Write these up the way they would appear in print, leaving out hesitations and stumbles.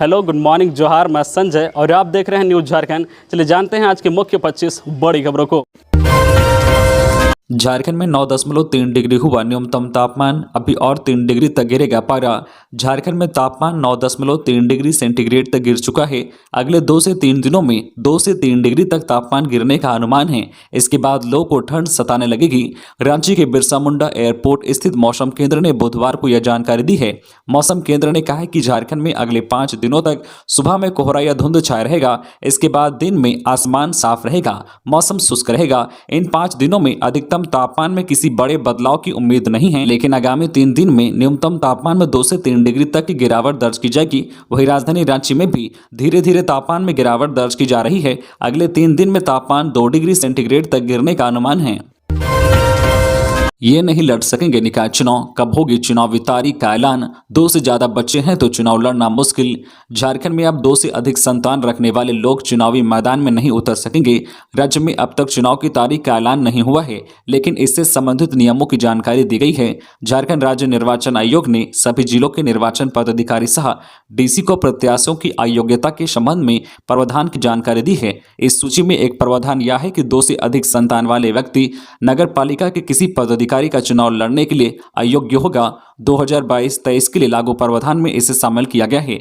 Hello, good morning, जोहार। मैं संजय और आप देख रहे हैं न्यूज़ झारखंड। चलिए जानते हैं आज के मुख्य 25 बड़ी खबरों को। झारखंड में 9.3 डिग्री हुआ न्यूनतम तापमान। अभी और 3 डिग्री तक गिरेगा पारा। झारखंड में तापमान 9.3 डिग्री सेंटीग्रेड तक गिर चुका है। अगले 2 से 3 दिनों में 2 से 3 डिग्री तक तापमान गिरने का अनुमान है। इसके बाद लोगों को ठंड सताने लगेगी। रांची के बिरसा मुंडा एयरपोर्ट स्थित मौसम केंद्र ने बुधवार को यह जानकारी दी है। मौसम केंद्र ने कहा है कि झारखंड में अगले 5 दिनों तक सुबह में कोहरा या धुंध छाया रहेगा। इसके बाद दिन में आसमान साफ रहेगा, मौसम शुष्क रहेगा। इन 5 दिनों में अधिकतम तापमान में किसी बड़े बदलाव की उम्मीद नहीं है, लेकिन आगामी 3 दिन में न्यूनतम तापमान में 2 से 3 डिग्री तक की गिरावट दर्ज की जाएगी। वहीं राजधानी रांची में भी धीरे धीरे तापमान में गिरावट दर्ज की जा रही है। अगले 3 दिन में तापमान 2 डिग्री सेंटीग्रेड तक गिरने का अनुमान है। ये नहीं लड़ सकेंगे निकाय चुनाव, कब होगी चुनावी तारीख का ऐलान। 2 से ज्यादा बच्चे हैं तो चुनाव लड़ना मुश्किल। झारखंड में अब 2 से अधिक संतान रखने वाले लोग चुनावी मैदान में नहीं उतर सकेंगे। राज्य में अब तक चुनाव की तारीख का ऐलान नहीं हुआ है, लेकिन इससे संबंधित नियमों की जानकारी दी गई है। झारखंड राज्य निर्वाचन आयोग ने सभी जिलों के निर्वाचन पदाधिकारी सह डीसी को प्रत्याशियों की अयोग्यता के संबंध में प्रावधान की जानकारी दी है। इस सूची में एक प्रावधान यह है कि 2 से अधिक संतान वाले व्यक्ति नगर पालिका के किसी पदाधिकारी का चुनाव लड़ने के लिए अयोग्य होगा। 2022-23 के लिए लागू प्रावधान में इसे शामिल किया गया है।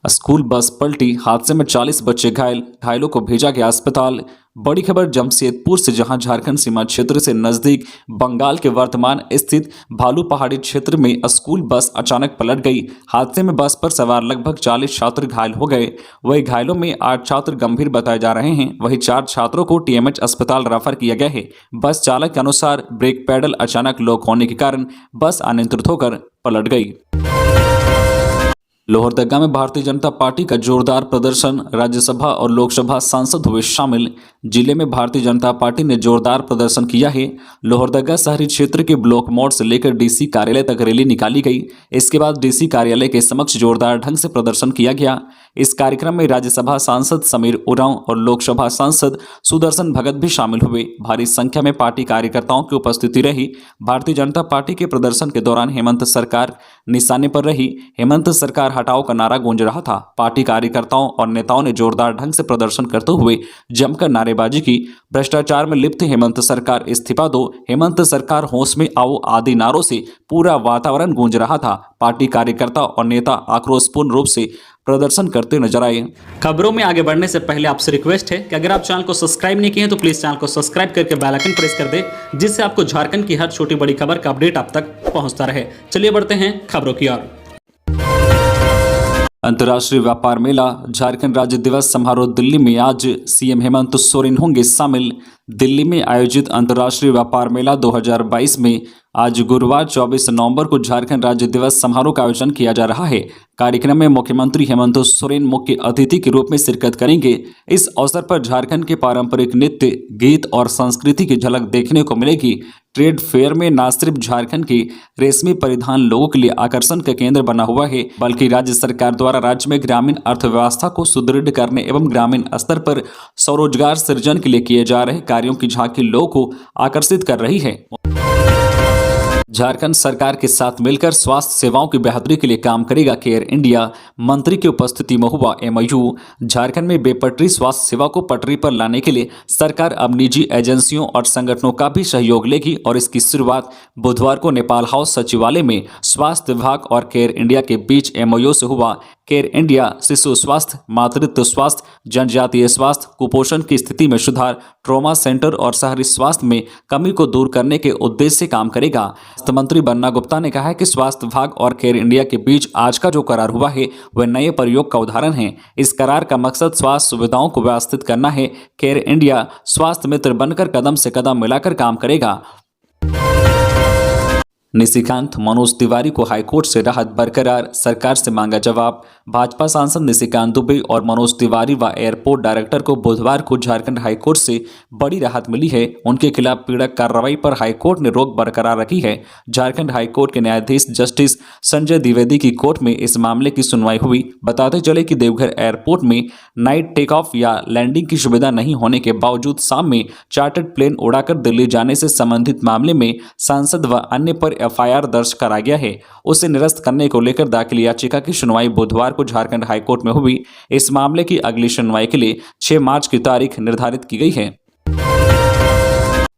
स्कूल बस पलटी, हादसे में 40 बच्चे घायल, घायलों को भेजा गया अस्पताल। बड़ी खबर जमशेदपुर से, जहां झारखंड सीमा क्षेत्र से नजदीक बंगाल के वर्तमान स्थित भालू पहाड़ी क्षेत्र में स्कूल बस अचानक पलट गई। हादसे में बस पर सवार लगभग 40 छात्र घायल हो गए। वही घायलों में 8 छात्र गंभीर बताए जा रहे हैं। वहीं 4 छात्रों को टीएमएच अस्पताल रेफर किया गया है। बस चालक के अनुसार ब्रेक पैडल अचानक लॉक होने के कारण बस अनियंत्रित होकर पलट गई। लोहरदगा में भारतीय जनता पार्टी का जोरदार प्रदर्शन, राज्यसभा और लोकसभा सांसद हुए शामिल। जिले में भारतीय जनता पार्टी ने जोरदार प्रदर्शन किया है। लोहरदगा शहरी क्षेत्र के ब्लॉक मोड़ से लेकर डीसी कार्यालय तक रैली निकाली गई। इसके बाद डीसी कार्यालय के समक्ष जोरदार ढंग से प्रदर्शन किया गया। इस कार्यक्रम में राज्यसभा सांसद समीर उरांव और लोकसभा सांसद सुदर्शन भगत भी शामिल हुए। भारी संख्या में पार्टी कार्यकर्ताओं की उपस्थिति रही। भारतीय जनता पार्टी के प्रदर्शन के दौरान हेमंत सरकार निशाने पर रही। हेमंत सरकार हटाओ का नारा गूंज रहा था। पार्टी कार्यकर्ताओं और नेताओं ने जोरदार ढंग से प्रदर्शन करते हुए जमकर नारेबाजी की। भ्रष्टाचार में लिप्त हेमंत सरकार इस्तीफा दो, हेमंत सरकार होश में आओ आदि नारों से पूरा वातावरण गूंज रहा था। पार्टी कार्यकर्ता और नेता आक्रोशपूर्ण रूप से प्रदर्शन करते नजर आए। खबरों में आगे बढ़ने से पहले आपसे रिक्वेस्ट है कि अगर आप चैनल को सब्सक्राइब नहीं किए हैं तो प्लीज चैनल को सब्सक्राइब करके बेल आइकन प्रेस कर दे, जिससे आपको झारखंड की हर छोटी बड़ी खबर का अपडेट आप तक पहुंचता रहे। चलिए बढ़ते हैं खबरों की ओर। अंतर्राष्ट्रीय व्यापार मेला, झारखंड राज्य दिवस समारोह दिल्ली में आज सीएम हेमंत सोरेन होंगे शामिल। दिल्ली में आयोजित अंतर्राष्ट्रीय व्यापार मेला 2022 में आज गुरुवार 24 नवंबर को झारखंड राज्य दिवस समारोह का आयोजन किया जा रहा है। कार्यक्रम में मुख्यमंत्री हेमंत सोरेन मुख्य अतिथि के रूप में शिरकत करेंगे। इस अवसर पर झारखंड के पारंपरिक नृत्य, गीत और संस्कृति की झलक देखने को मिलेगी। ट्रेड फेयर में न सिर्फ झारखंड के रेशमी परिधान लोगों के लिए आकर्षण का केंद्र बना हुआ है, बल्कि राज्य सरकार द्वारा राज्य में ग्रामीण अर्थव्यवस्था को सुदृढ़ करने एवं ग्रामीण स्तर पर स्वरोजगार सृजन के लिए किए जा रहे कार्यों की झांकी लोगों को आकर्षित कर रही है। झारखंड सरकार के साथ मिलकर स्वास्थ्य सेवाओं की बेहतरी के लिए काम करेगा केयर इंडिया। मंत्री की उपस्थिति में हुआ एमओयू। झारखंड में बेपटरी स्वास्थ्य सेवा को पटरी पर लाने के लिए सरकार अब निजी एजेंसियों और संगठनों का भी सहयोग लेगी और इसकी शुरुआत बुधवार को नेपाल हाउस सचिवालय में स्वास्थ्य विभाग और केयर इंडिया के बीच एमओयू से हुआ। केयर इंडिया शिशु स्वास्थ्य, मातृत्व स्वास्थ्य, जनजातीय स्वास्थ्य, कुपोषण की स्थिति में सुधार, ट्रॉमा सेंटर और शहरी स्वास्थ्य में कमी को दूर करने के उद्देश्य से काम करेगा। स्वास्थ्य मंत्री बन्ना गुप्ता ने कहा है कि स्वास्थ्य विभाग और केयर इंडिया के बीच आज का जो करार हुआ है वह नए प्रयोग का उदाहरण है। इस करार का मकसद स्वास्थ्य सुविधाओं को व्यवस्थित करना है। केयर इंडिया स्वास्थ्य मित्र बनकर कदम से कदम मिलाकर काम करेगा। निशिकांत, मनोज तिवारी को हाईकोर्ट से राहत बरकरार, सरकार से मांगा जवाब। भाजपा सांसद निशिकांत दुबे और मनोज तिवारी व एयरपोर्ट डायरेक्टर को बुधवार को झारखंड हाईकोर्ट से बड़ी राहत मिली है। उनके खिलाफ पीड़क कार्रवाई पर हाईकोर्ट ने रोक बरकरार रखी है। झारखंड हाईकोर्ट के न्यायाधीश जस्टिस संजय द्विवेदी की कोर्ट में इस मामले की सुनवाई हुई। बताते चले कि देवघर एयरपोर्ट में नाइट टेक ऑफ या लैंडिंग की सुविधा नहीं होने के बावजूद शाम में चार्टर्ड प्लेन उड़ाकर दिल्ली जाने से संबंधित मामले में सांसद व अन्य पर एफआईआर दर्ज करा गया है। उसे निरस्त करने को लेकर दाखिल याचिका की सुनवाई बुधवार को झारखंड हाईकोर्ट में हुई। इस मामले की अगली सुनवाई के लिए 6 मार्च की तारीख निर्धारित की गई है।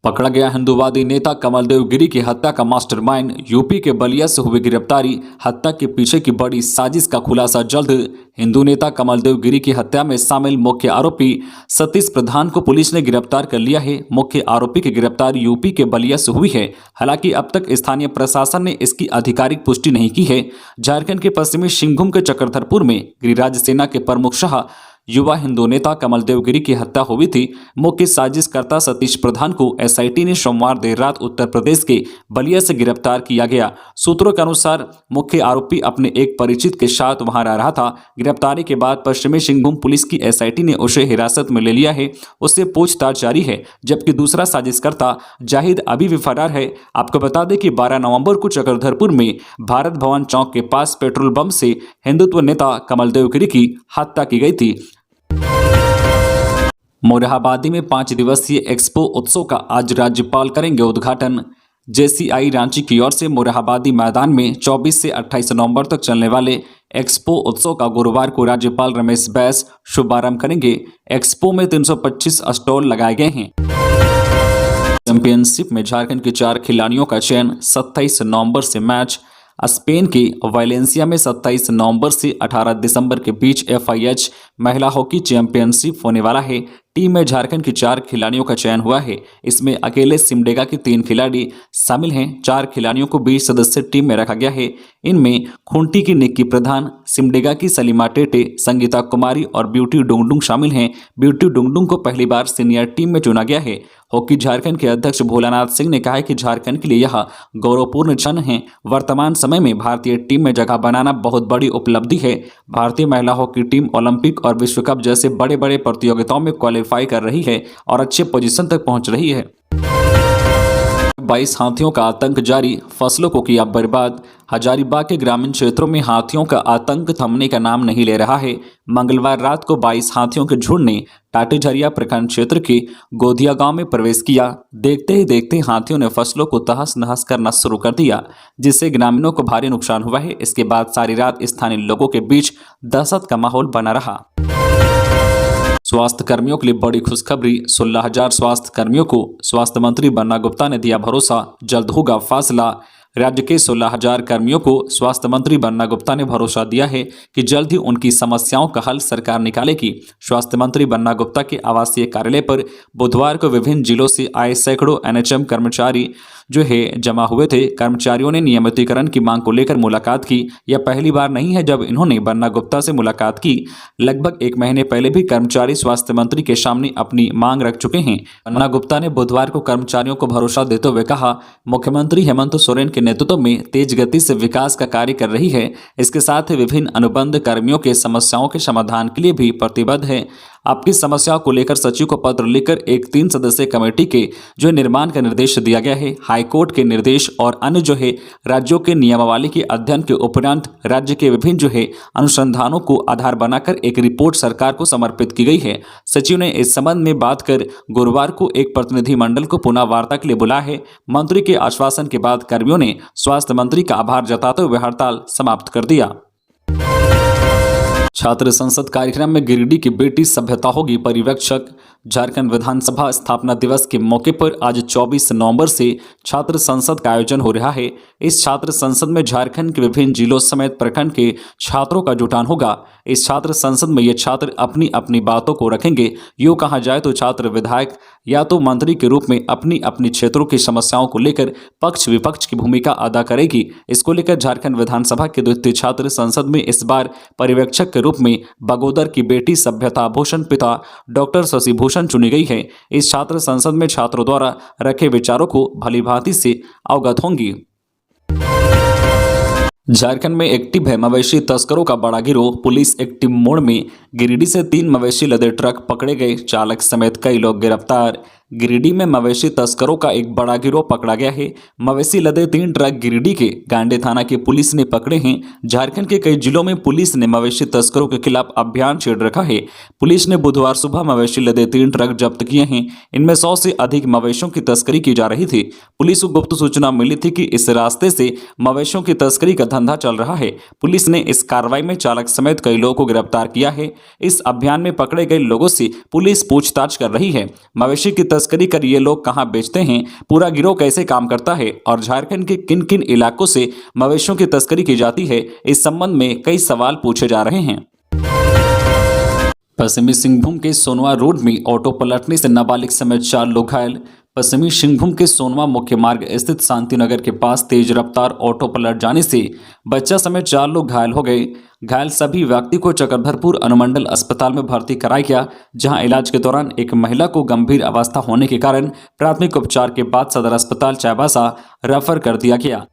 पकड़ा गया हिंदूवादी नेता कमलदेव गिरी की हत्या का मास्टरमाइंड, यूपी के बलिया से हुई गिरफ्तारी, हत्या के पीछे की बड़ी साजिश का खुलासा जल्द। हिंदू नेता कमलदेव गिरी की हत्या में शामिल मुख्य आरोपी सतीश प्रधान को पुलिस ने गिरफ्तार कर लिया है। मुख्य आरोपी की गिरफ्तारी यूपी के बलिया से हुई है। हालांकि अब तक स्थानीय प्रशासन ने इसकी आधिकारिक पुष्टि नहीं की है। झारखंड के पश्चिमी सिंहभूम के चक्रधरपुर में गिरिराज सेना के प्रमुख शाह युवा हिंदू नेता कमलदेव गिरी की हत्या हुई थी। मुख्य साजिशकर्ता सतीश प्रधान को एसआईटी ने सोमवार देर रात उत्तर प्रदेश के बलिया से गिरफ्तार किया गया। सूत्रों के अनुसार मुख्य आरोपी अपने एक परिचित के साथ वहां रह रहा था। गिरफ्तारी के बाद पश्चिमी सिंहभूम पुलिस की एसआईटी ने उसे हिरासत में ले लिया है। उससे पूछताछ जारी है, जबकि दूसरा साजिशकर्ता जाहिद अभी भी फरार है। आपको बता दें कि 12 नवंबर को चक्रधरपुर में भारत भवन चौक के पास पेट्रोल बम से हिंदुत्व नेता कमलदेव गिरी की हत्या की गई थी। मोरहाबादी में 5 दिवसीय एक्सपो उत्सव का आज राज्यपाल करेंगे उद्घाटन। जेसीआई रांची की ओर से मोरहाबादी मैदान में 24 से 28 नवंबर तक चलने वाले एक्सपो उत्सव का गुरुवार को राज्यपाल रमेश बैस शुभारंभ करेंगे। एक्सपो में 325 स्टॉल लगाए गए हैं। चैंपियनशिप में झारखंड के 4 खिलाड़ियों का चयन। 27 नवंबर से मैच स्पेन के वालेंसिया में 27 नवंबर से 18 दिसंबर के बीच एफआईएच महिला हॉकी चैंपियनशिप होने वाला है। टीम में झारखंड की 4 खिलाड़ियों का चयन हुआ है। इसमें अकेले सिमडेगा के 3 खिलाड़ी शामिल हैं। 4 खिलाड़ियों को 20 सदस्य टीम में रखा गया है। इनमें खूंटी की निक्की प्रधान, सिमडेगा की सलीमा टेटे, संगीता कुमारी और ब्यूटी डुंगडुंग शामिल हैं। ब्यूटी डुंगडुंग को पहली बार सीनियर टीम में चुना गया है। हॉकी झारखंड के अध्यक्ष भोलानाथ सिंह ने कहा है कि झारखंड के लिए यह गौरवपूर्ण क्षण है। वर्तमान समय में भारतीय टीम में जगह बनाना बहुत बड़ी उपलब्धि है। भारतीय महिला हॉकी टीम ओलंपिक और विश्व कप जैसे बड़े बड़े प्रतियोगिताओं में क्वालिफाई कर रही है और अच्छे पोजीशन तक पहुंच रही है। 22 हाथियों का आतंक जारी, फसलों को किया बर्बाद। हजारीबाग के ग्रामीण क्षेत्रों में हाथियों का आतंक थमने का नाम नहीं ले रहा है। मंगलवार रात को 22 हाथियों के झुंड ने टाटीझरिया प्रखंड क्षेत्र के गोधिया गांव में प्रवेश किया। देखते ही देखते हाथियों ने फसलों को तहस नहस करना शुरू कर दिया, जिससे ग्रामीणों को भारी नुकसान हुआ है। इसके बाद सारी रात स्थानीय लोगों के बीच दहशत का माहौल बना रहा। स्वास्थ्य कर्मियों के लिए बड़ी खुशखबरी। 16,000 स्वास्थ्य कर्मियों को स्वास्थ्य मंत्री बन्ना गुप्ता ने दिया भरोसा, जल्द होगा फैसला। राज्य के 16,000 कर्मियों को स्वास्थ्य मंत्री बन्ना गुप्ता ने भरोसा दिया है कि जल्द ही उनकी समस्याओं का हल सरकार निकालेगी। स्वास्थ्य मंत्री बन्ना गुप्ता के आवासीय कार्यालय पर बुधवार को विभिन्न जिलों से आए सैकड़ों एनएचएम कर्मचारी जो है जमा हुए थे। कर्मचारियों ने नियमितीकरण की मांग को लेकर मुलाकात की। यह पहली बार नहीं है जब इन्होंने बन्ना गुप्ता से मुलाकात की। लगभग 1 महीने पहले भी कर्मचारी स्वास्थ्य मंत्री के सामने अपनी मांग रख चुके हैं। बन्ना गुप्ता ने बुधवार को कर्मचारियों को भरोसा देते हुए कहा, मुख्यमंत्री हेमंत सोरेन के नेतृत्व में तेज गति से विकास का कार्य कर रही है। इसके साथ ही विभिन्न अनुबंध कर्मियों के समस्याओं के समाधान के लिए भी प्रतिबद्ध है। आपकी समस्याओं को लेकर सचिव को पत्र लिखकर एक 3 सदस्यीय कमेटी के जो निर्माण का निर्देश दिया गया है। हाईकोर्ट के निर्देश और अन्य जो है राज्यों के नियमावली के अध्ययन के उपरांत राज्य के विभिन्न जो है अनुसंधानों को आधार बनाकर एक रिपोर्ट सरकार को समर्पित की गई है। सचिव ने इस संबंध में बात कर गुरुवार को एक प्रतिनिधिमंडल को पुनः वार्ता के लिए बुलाया है। मंत्री के आश्वासन के बाद कर्मियों ने स्वास्थ्य मंत्री का आभार जताते हुए हड़ताल समाप्त कर दिया। छात्र संसद कार्यक्रम में गिरिडीह की बेटी सभ्यता होगी पर्यवेक्षक। झारखंड विधानसभा स्थापना दिवस के मौके पर आज 24 नवंबर से छात्र संसद का आयोजन हो रहा है। इस छात्र संसद में झारखंड के विभिन्न जिलों समेत प्रखंड के छात्रों का जुटान होगा। इस छात्र संसद में ये छात्र अपनी अपनी बातों को रखेंगे। यूँ कहा जाए तो छात्र विधायक या तो मंत्री के रूप में अपनी अपनी क्षेत्रों की समस्याओं को लेकर पक्ष विपक्ष की भूमिका अदा करेगी। इसको लेकर झारखंड विधानसभा के द्वितीय छात्र संसद में इस बार पर्यवेक्षक के रूप में बगोदर की बेटी सभ्यता भूषण पिता डॉक्टर शशि भूषण चुनी गई है। इस छात्र संसद में छात्रों द्वारा रखे विचारों को भलीभांति से अवगत होंगी। झारखंड में एक्टिव है मवेशी तस्करों का बड़ा गिरोह। पुलिस एक्टिव मोड में गिरिडीह से 3 मवेशी लदे ट्रक पकड़े गए, चालक समेत कई लोग गिरफ्तार। गिरिडीह में मवेशी तस्करों का एक बड़ा गिरोह पकड़ा गया है। मवेशी लदे 3 ट्रक गिरिडीह के गांडे थाना की पुलिस ने पकड़े हैं। झारखंड के कई जिलों में पुलिस ने मवेशी तस्करों के खिलाफ अभियान छेड़ रखा है। पुलिस ने बुधवार सुबह मवेशी लदे 3 ट्रक जब्त किए हैं। इनमें 100 से अधिक मवेशियों की तस्करी की जा रही थी। पुलिस को गुप्त सूचना मिली थी कि इस रास्ते से मवेशियों की तस्करी का धंधा चल रहा है। पुलिस ने इस कार्रवाई में चालक समेत कई लोगों को गिरफ्तार किया है। इस अभियान में पकड़े गए लोगों से पुलिस पूछताछ कर रही है। मवेशी की तस्करी कर ये लोग कहां बेचते हैं, पूरा गिरोह कैसे काम करता है और झारखंड के किन किन इलाकों से मवेशियों की तस्करी की जाती है, इस संबंध में कई सवाल पूछे जा रहे हैं। पश्चिमी सिंहभूम के सोनवा रोड में ऑटो पलटने से नाबालिग समेत 4 लोग घायल। पश्चिमी सिंहभूम के सोनवा मुख्य मार्ग स्थित शांतिनगर के पास तेज रफ्तार ऑटो पलट जाने से बच्चा समेत 4 लोग घायल हो गए। घायल सभी व्यक्ति को चक्रधरपुर अनुमंडल अस्पताल में भर्ती कराया गया, जहां इलाज के दौरान एक महिला को गंभीर अवस्था होने के कारण प्राथमिक उपचार के बाद सदर अस्पताल चाईबासा रेफर कर दिया गया।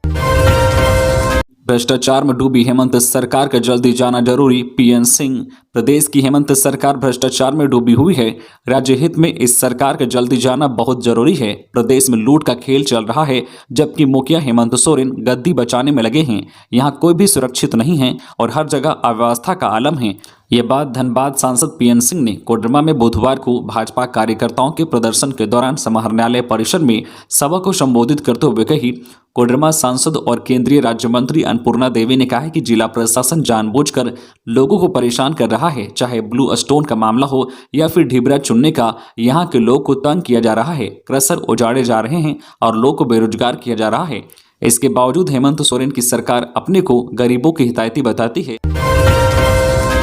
भ्रष्टाचार में डूबी हेमंत सरकार का जल्दी जाना जरूरी, पीएन सिंह। प्रदेश की हेमंत सरकार भ्रष्टाचार में डूबी हुई है। राज्य हित में इस सरकार का जल्दी जाना बहुत जरूरी है। प्रदेश में लूट का खेल चल रहा है, जबकि मुखिया हेमंत सोरेन गद्दी बचाने में लगे हैं। यहाँ कोई भी सुरक्षित नहीं है और हर जगह अव्यवस्था का आलम है। ये बात धनबाद सांसद पीएन सिंह ने कोडरमा में बुधवार को भाजपा कार्यकर्ताओं के प्रदर्शन के दौरान समाहरणालय परिसर में सभा को संबोधित करते हुए कही। कोडरमा सांसद और केंद्रीय राज्य मंत्री अन्नपूर्णा देवी ने कहा है कि जिला प्रशासन जानबूझकर लोगों को परेशान कर रहा है, चाहे ब्लू स्टोन का मामला हो या फिर ढिबरा चुनने का। यहाँ के लोग को तंग किया जा रहा है, क्रशर उजाड़े जा रहे हैं और लोग को बेरोजगार किया जा रहा है। इसके बावजूद हेमंत सोरेन की सरकार अपने को गरीबों की हितायती बताती है।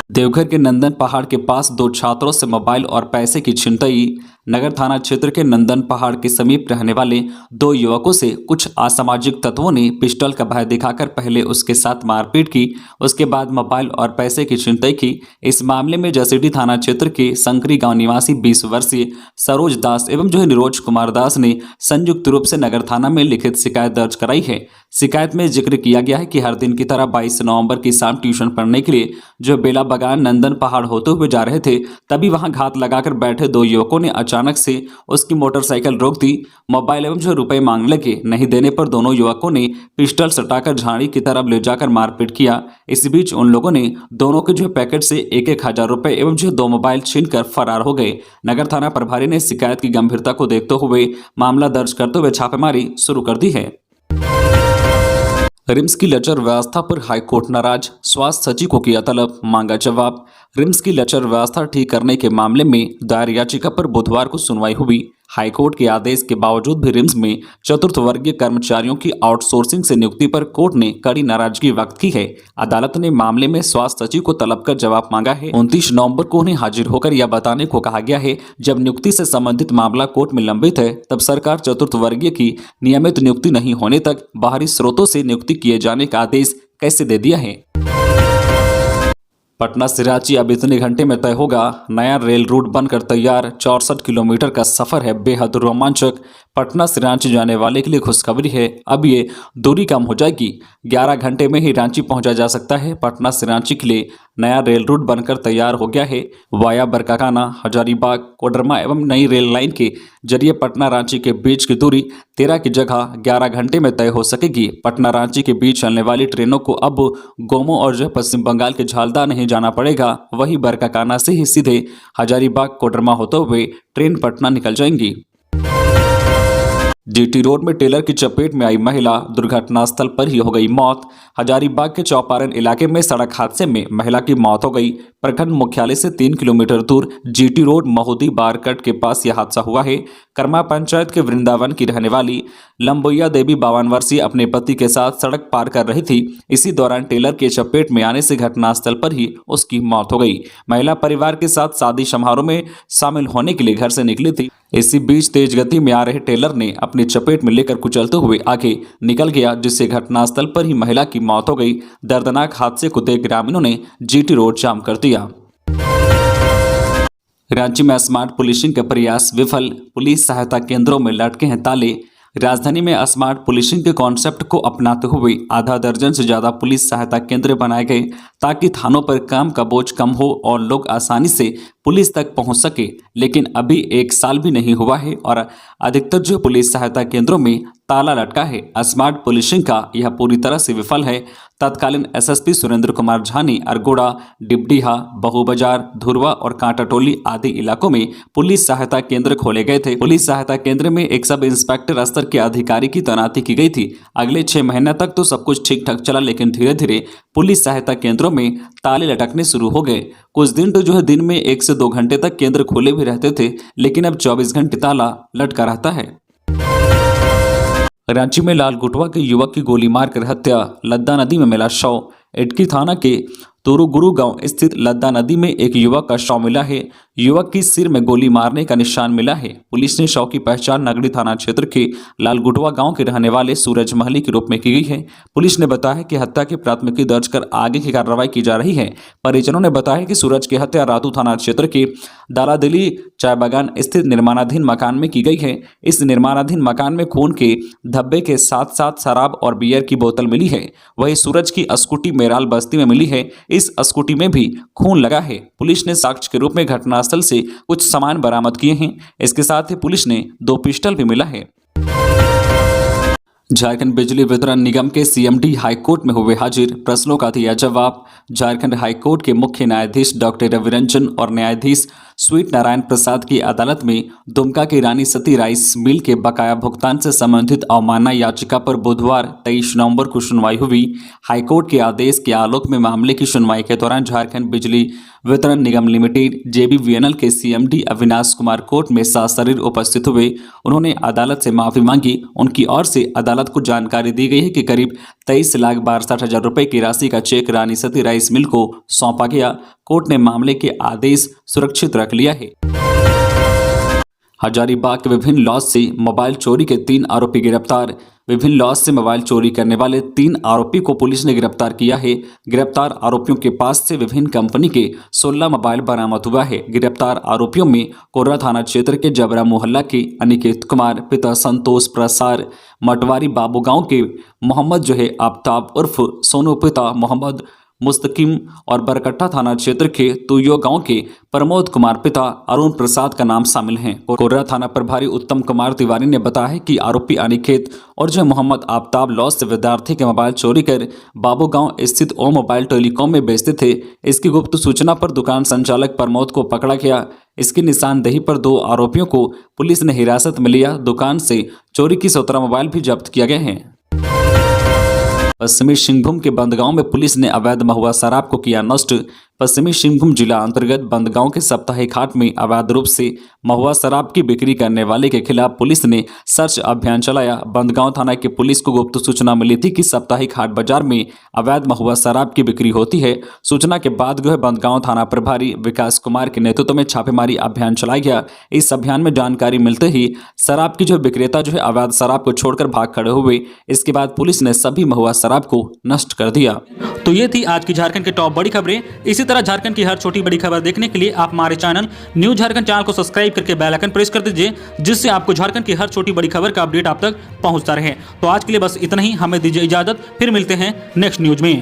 देवघर के नंदन पहाड़ के पास 2 छात्रों से मोबाइल और पैसे की छिनतई। नगर थाना क्षेत्र के नंदन पहाड़ के समीप रहने वाले 2 युवकों से कुछ असामाजिक तत्वों ने पिस्टल का भय दिखाकर पहले उसके साथ मारपीट की, उसके बाद मोबाइल और पैसे की छिनतई की। इस मामले में जसीडीह थाना क्षेत्र के संकरी गांव निवासी 20 वर्षीय सरोज दास एवं निरोज कुमार दास ने संयुक्त रूप से नगर थाना में लिखित शिकायत दर्ज कराई है। शिकायत में जिक्र किया गया है कि हर दिन की तरह 22 नवंबर की शाम ट्यूशन पढ़ने के लिए जो बेला बगान नंदन पहाड़ होते हुए जा रहे थे, तभी वहां घात लगाकर बैठे 2 युवकों ने अचानक से उसकी मोटरसाइकिल रोक दी। मोबाइल एवं रुपए मांगने लगे। नहीं देने पर दोनों युवकों ने पिस्टल सटाकर झाड़ी की तरफ ले जाकर मारपीट किया। इस बीच उन लोगों ने दोनों के पैकेट से 1-1 हजार रुपए एवं 2 मोबाइल छीनकर फरार हो गए। नगर थाना प्रभारी ने शिकायत की गंभीरता को देखते हुए मामला दर्ज करते हुए छापेमारी शुरू कर दी है। रिम्स की लचर व्यवस्था पर हाईकोर्ट नाराज, स्वास्थ्य सचिव को किया तलब, मांगा जवाब। रिम्स की लचर व्यवस्था ठीक करने के मामले में दायर याचिका पर बुधवार को सुनवाई हुई। हाईकोर्ट के आदेश के बावजूद भी रिम्स में चतुर्थ वर्गीय कर्मचारियों की आउटसोर्सिंग से नियुक्ति पर कोर्ट ने कड़ी नाराजगी व्यक्त की है। अदालत ने मामले में स्वास्थ्य सचिव को तलब कर जवाब मांगा है। 29 नवंबर को उन्हें हाजिर होकर यह बताने को कहा गया है। जब नियुक्ति से संबंधित मामला कोर्ट में लंबित है, तब सरकार चतुर्थ वर्गीय की नियमित नियुक्ति नहीं होने तक बाहरी स्रोतों से नियुक्ति किए जाने का आदेश कैसे दे दिया है। पटना से रांची अब इतने घंटे में तय होगा। नया रेल रूट बनकर तैयार, 64 किलोमीटर का सफर है बेहद रोमांचक। पटना से रांची जाने वाले के लिए खुशखबरी है, अब ये दूरी कम हो जाएगी। 11 घंटे में ही रांची पहुंचा जा सकता है। पटना से रांची के लिए नया रेल रूट बनकर तैयार हो गया है। वाया बरकाकाना, हजारीबाग, कोडरमा एवं नई रेल लाइन के जरिए पटना रांची के बीच की दूरी 13 की जगह 11 घंटे में तय हो सकेगी। पटना रांची के बीच चलने वाली ट्रेनों को अब गोमो और पश्चिम बंगाल के झालदा नहीं जाना पड़ेगा। वही बरकाकाना से ही सीधे हजारीबाग, कोडरमा होते हुए ट्रेन पटना निकल जाएंगी। जीटी रोड में टेलर की चपेट में आई महिला, दुर्घटनास्थल पर ही हो गई मौत। हजारीबाग के चौपारण इलाके में सड़क हादसे में महिला की मौत हो गई। प्रखंड मुख्यालय से 3 किलोमीटर दूर जीटी रोड महुदी बारकट के पास यह हादसा हुआ है। कर्मा पंचायत के वृंदावन की रहने वाली लंबोइया देवी 52 वर्षीय अपने पति के साथ सड़क पार कर रही थी। इसी दौरान टेलर के चपेट में आने से घटनास्थल पर ही उसकी मौत हो गई। महिला परिवार के साथ शादी समारोह में शामिल होने के लिए घर से निकली थी। इसी बीच तेज गति में आ रहे टेलर ने अपनी चपेट में लेकर कुचलते हुए आगे निकल गया, जिससे घटनास्थल पर ही महिला की मौत हो गई। दर्दनाक हादसे को देख ग्रामीणों ने जीटी रोड जाम कर दिया। रांची में स्मार्ट पुलिसिंग का प्रयास विफल, पुलिस सहायता केंद्रों में लटके हैं ताले। राजधानी में स्मार्ट पुलिसिंग के कॉन्सेप्ट को अपनाते हुए आधा दर्जन से ज्यादा पुलिस सहायता केंद्र बनाए गए, ताकि थानों पर काम का बोझ कम हो और लोग आसानी से पुलिस तक पहुंच सके, लेकिन अभी 1 साल भी नहीं हुआ है और अधिकतर जो पुलिस सहायता केंद्रों में ताला लटका है। स्मार्ट पुलिसिंग का यह पूरी तरह से विफल है। तत्कालीन एसएसपी सुरेंद्र कुमार झा ने अरगोड़ा, डिबडीहा, बहु बाजार, धुरवा और कांटाटोली आदि इलाकों में पुलिस सहायता केंद्र खोले गए थे। पुलिस सहायता केंद्र में एक सब इंस्पेक्टर स्तर के अधिकारी की तैनाती की गई थी। अगले 6 महीने तक तो सब कुछ ठीक ठाक चला, लेकिन धीरे धीरे पुलिस सहायता केंद्रों में ताले लटकने शुरू हो गए। कुछ दिन तो जो है दिन में 1 से 2 घंटे तक केंद्र खुले भी रहते थे, लेकिन अब 24 घंटे ताला लटका रहता है। रांची में लाल गुटवा के युवक की गोली मारकर हत्या, लद्दा नदी में मिला शव। इटकी थाना के तुरुगुरु गांव स्थित लद्दा नदी में एक युवक का शव मिला है। युवक की सिर में गोली मारने का निशान मिला है। पुलिस ने शव की पहचान नगड़ी थाना क्षेत्र के लालगुटवा गांव के रहने वाले सूरज महली के रूप में की गई है। पुलिस ने बताया कि हत्या की प्राथमिकी दर्ज कर आगे की कार्रवाई की जा रही है। परिजनों ने बताया कि सूरज की हत्या रातू थाना क्षेत्र के दालादिली चाय बागान स्थित निर्माणाधीन मकान में की गई है। इस निर्माणाधीन मकान में खून के धब्बे के साथ साथ शराब और बियर की बोतल मिली है। वहीं सूरज की स्कूटी मेराल बस्ती में मिली है। इस स्कूटी में भी खून लगा है। पुलिस ने साक्ष्य के रूप में घटनास्थल से कुछ सामान बरामद किए हैं। इसके साथ ही पुलिस ने 2 पिस्टल भी मिला है। झारखंड बिजली वितरण निगम के सीएमडी हाईकोर्ट में हुए हाजिर, प्रश्नों का दिया जवाब। झारखंड हाईकोर्ट के मुख्य न्यायाधीश डॉक्टर रविरंजन और न्यायाधीश स्वीट नारायण प्रसाद की अदालत में दुमका की रानी सती राइस मिल के बकाया भुगतान से संबंधित अवमानना याचिका पर बुधवार 23 नवंबर को सुनवाई हुई। हाईकोर्ट के आदेश के आलोक में मामले की सुनवाई के दौरान झारखंड बिजली वितरण निगम लिमिटेड JBVNL के सीएमडी अविनाश कुमार कोर्ट में सशरीर उपस्थित हुए। उन्होंने अदालत से माफी मांगी। उनकी ओर से अदालत को जानकारी दी गई है कि करीब 23,62,000 रुपए की राशि का check Rani Sati rice mill को सौंपा गया। कोर्ट ने मामले के आदेश सुरक्षित रख लिया है। हजारीबाग के विभिन्न लॉज से मोबाइल चोरी के 3 आरोपी गिरफ्तार। विभिन्न लॉज से मोबाइल चोरी करने वाले 3 आरोपी को पुलिस ने गिरफ्तार किया है। गिरफ्तार आरोपियों के पास से विभिन्न कंपनी के 16 मोबाइल बरामद हुआ है। गिरफ्तार आरोपियों में कोर्रा थाना क्षेत्र के जबरा मोहल्ला के अनिकेत कुमार, पिता संतोष प्रसाद, मटवारी बाबू गांव के मोहम्मद जो है आफ्ताब उर्फ सोनू, पिता मोहम्मद मुस्तकिम और बरकट्टा थाना क्षेत्र के तुयो गांव के प्रमोद कुमार, पिता अरुण प्रसाद का नाम शामिल हैं। कोर्रा थाना प्रभारी उत्तम कुमार तिवारी ने बताया है कि आरोपी अनिकेत और जो मोहम्मद आफ्ताब लॉज से विद्यार्थी के मोबाइल चोरी कर बाबू गांव स्थित ओ मोबाइल टेलीकॉम में बेचते थे। इसकी गुप्त सूचना पर दुकान संचालक प्रमोद को पकड़ा गया। इसकी निशानदेही पर 2 आरोपियों को पुलिस ने हिरासत में लिया। दुकान से चोरी की 17 मोबाइल भी जब्त किया गए हैं। पश्चिमी सिंहभूम के बंदगांव में पुलिस ने अवैध महुआ शराब को किया नष्ट। पश्चिमी सिंहभूम जिला अंतर्गत बंदगांव के साप्ताहिक हाट में अवैध रूप से महुआ शराब की बिक्री करने वाले के खिलाफ पुलिस ने सर्च अभियान चलाया। बंदगांव थाना की पुलिस को गुप्त सूचना मिली थी कि साप्ताहिक हाट बाजार में अवैध महुआ शराब की बिक्री होती है। सूचना के बाद जो है बंदगांव थाना प्रभारी विकास कुमार के नेतृत्व में छापेमारी अभियान चलाया गया। इस अभियान में जानकारी मिलते ही शराब की जो विक्रेता जो है अवैध शराब को छोड़कर भाग खड़े हुए। इसके बाद पुलिस ने सभी महुआ शराब को नष्ट कर दिया। तो ये थी आज की झारखंड की टॉप बड़ी खबरें। इसी तरह झारखंड की हर छोटी बड़ी खबर देखने के लिए आप हमारे चैनल न्यूज़ झारखंड चैनल को सब्सक्राइब करके बेल आइकन प्रेस कर दीजिए, जिससे आपको झारखंड की हर छोटी बड़ी खबर का अपडेट आप तक पहुंचता रहे। तो आज के लिए बस इतना ही, हमें दीजिए इजाजत, फिर मिलते हैं नेक्स्ट न्यूज में।